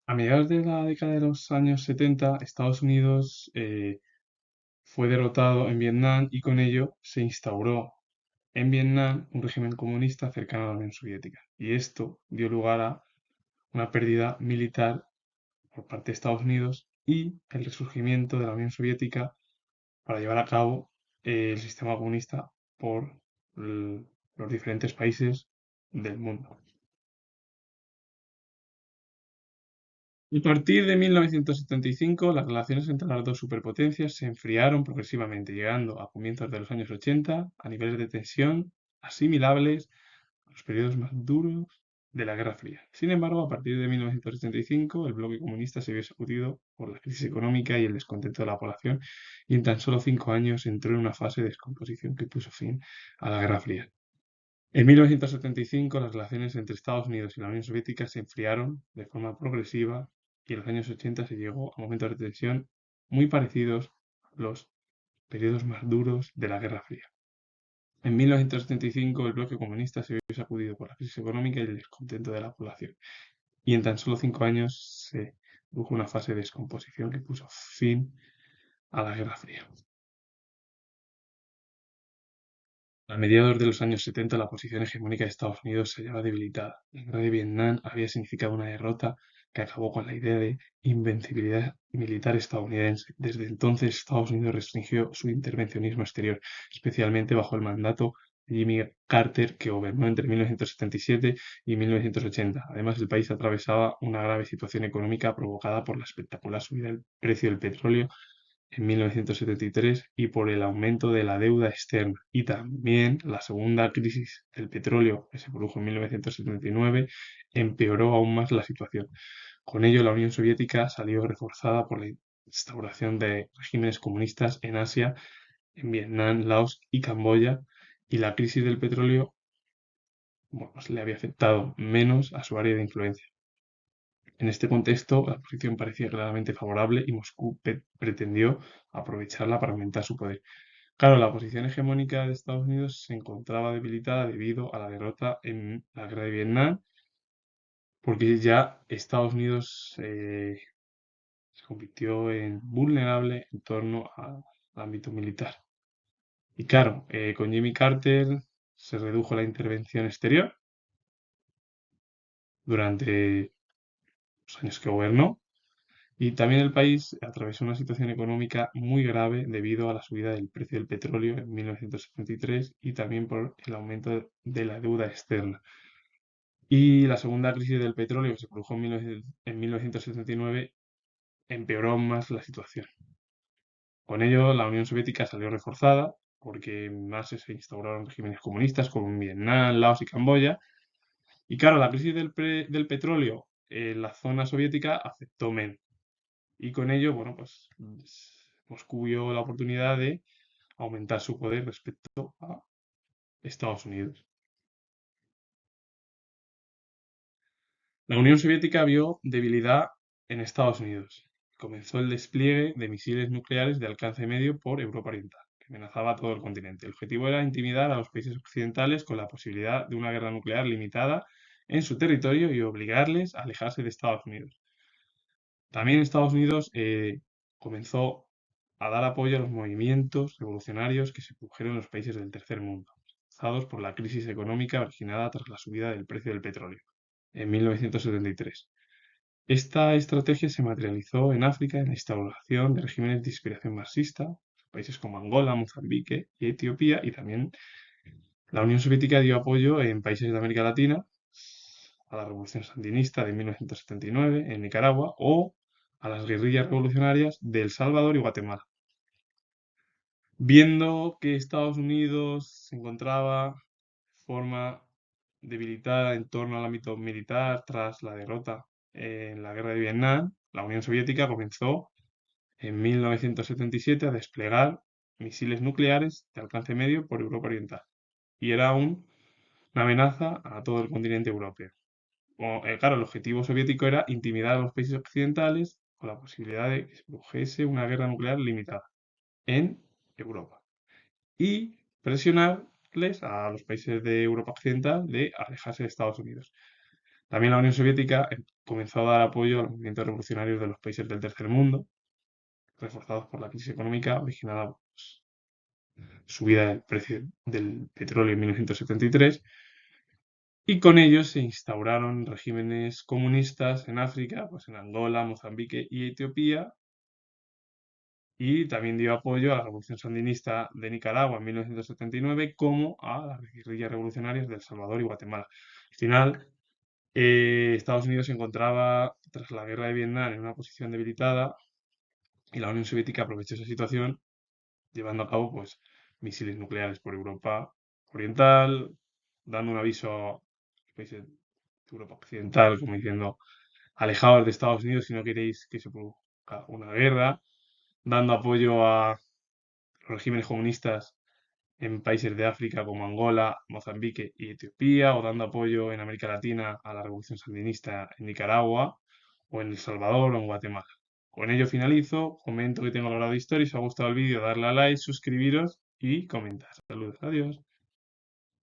A mediados de la década de los años 70, Estados Unidos fue derrotado en Vietnam y con ello se instauró en Vietnam un régimen comunista cercano a la Unión Soviética. Y esto dio lugar a una pérdida militar por parte de Estados Unidos y el resurgimiento de la Unión Soviética para llevar a cabo el sistema comunista por los diferentes países del mundo. A partir de 1975, las relaciones entre las dos superpotencias se enfriaron progresivamente, llegando a comienzos de los años 80 a niveles de tensión asimilables a los periodos más duros de la Guerra Fría. Sin embargo, a partir de 1975, el bloque comunista se vio sacudido por la crisis económica y el descontento de la población, y en tan solo 5 años entró en una fase de descomposición que puso fin a la Guerra Fría. En 1975, las relaciones entre Estados Unidos y la Unión Soviética se enfriaron de forma progresiva y en los años 80 se llegó a momentos de tensión muy parecidos a los periodos más duros de la Guerra Fría. En 1975, el bloque comunista se vio sacudido por la crisis económica y el descontento de la población, y en tan solo 5 años se produjo una fase de descomposición que puso fin a la Guerra Fría. A mediados de los años 70, la posición hegemónica de Estados Unidos se hallaba debilitada. La guerra de Vietnam había significado una derrota que acabó con la idea de invencibilidad militar estadounidense. Desde entonces, Estados Unidos restringió su intervencionismo exterior, especialmente bajo el mandato de Jimmy Carter, que gobernó entre 1977 y 1980. Además, el país atravesaba una grave situación económica provocada por la espectacular subida del precio del petróleo en 1973 y por el aumento de la deuda externa, y también la segunda crisis del petróleo que se produjo en 1979 empeoró aún más la situación. Con ello, la Unión Soviética salió reforzada por la instauración de regímenes comunistas en Asia, en Vietnam, Laos y Camboya, y la crisis del petróleo, bueno, pues le había afectado menos a su área de influencia. En este contexto, la posición parecía claramente favorable y Moscú pretendió aprovecharla para aumentar su poder. Claro, la posición hegemónica de Estados Unidos se encontraba debilitada debido a la derrota en la guerra de Vietnam, porque ya Estados Unidos se convirtió en vulnerable en torno al ámbito militar. Y claro, con Jimmy Carter se redujo la intervención exterior durante los años que gobernó. Y también el país atravesó una situación económica muy grave debido a la subida del precio del petróleo en 1973 y también por el aumento de la deuda externa. Y la segunda crisis del petróleo, que se produjo en 1979, empeoró aún más la situación. Con ello, la Unión Soviética salió reforzada porque más se instauraron regímenes comunistas como en Vietnam, Laos y Camboya. Y claro, la crisis del petróleo en la zona soviética afectó menos. Y con ello, bueno, pues Moscú vio la oportunidad de aumentar su poder respecto a Estados Unidos. La Unión Soviética vio debilidad en Estados Unidos. Comenzó el despliegue de misiles nucleares de alcance medio por Europa Oriental, que amenazaba a todo el continente. El objetivo era intimidar a los países occidentales con la posibilidad de una guerra nuclear limitada en su territorio y obligarles a alejarse de Estados Unidos. También Estados Unidos comenzó a dar apoyo a los movimientos revolucionarios que se produjeron en los países del tercer mundo, causados por la crisis económica originada tras la subida del precio del petróleo en 1973. Esta estrategia se materializó en África en la instauración de regímenes de inspiración marxista, países como Angola, Mozambique y Etiopía, y también la Unión Soviética dio apoyo en países de América Latina a la Revolución Sandinista de 1979 en Nicaragua o a las guerrillas revolucionarias de El Salvador y Guatemala. Viendo que Estados Unidos se encontraba de forma debilitada en torno al ámbito militar tras la derrota en la guerra de Vietnam, la Unión Soviética comenzó en 1977 a desplegar misiles nucleares de alcance medio por Europa Oriental. Y era una amenaza a todo el continente europeo. Claro, el objetivo soviético era intimidar a los países occidentales con la posibilidad de que se produjese una guerra nuclear limitada en Europa y presionarles a los países de Europa Occidental de alejarse de Estados Unidos. También la Unión Soviética comenzó a dar apoyo a los movimientos revolucionarios de los países del tercer mundo, reforzados por la crisis económica originada por subida del precio del petróleo en 1973, y con ellos se instauraron regímenes comunistas en África, pues en Angola, Mozambique y Etiopía, y también dio apoyo a la Revolución Sandinista de Nicaragua en 1979, como a las guerrillas revolucionarias de El Salvador y Guatemala. Al final, Estados Unidos se encontraba, tras la guerra de Vietnam, en una posición debilitada, y la Unión Soviética aprovechó esa situación llevando a cabo pues, misiles nucleares por Europa Oriental, dando un aviso a los países de Europa Occidental, como diciendo, alejaos de Estados Unidos si no queréis que se produzca una guerra, dando apoyo a los regímenes comunistas en países de África como Angola, Mozambique y Etiopía, o dando apoyo en América Latina a la Revolución Sandinista en Nicaragua, o en El Salvador o en Guatemala. Con ello finalizo, comento que tengo logrado historia, si os ha gustado el vídeo, darle a like, suscribiros y comentar. Saludos, adiós.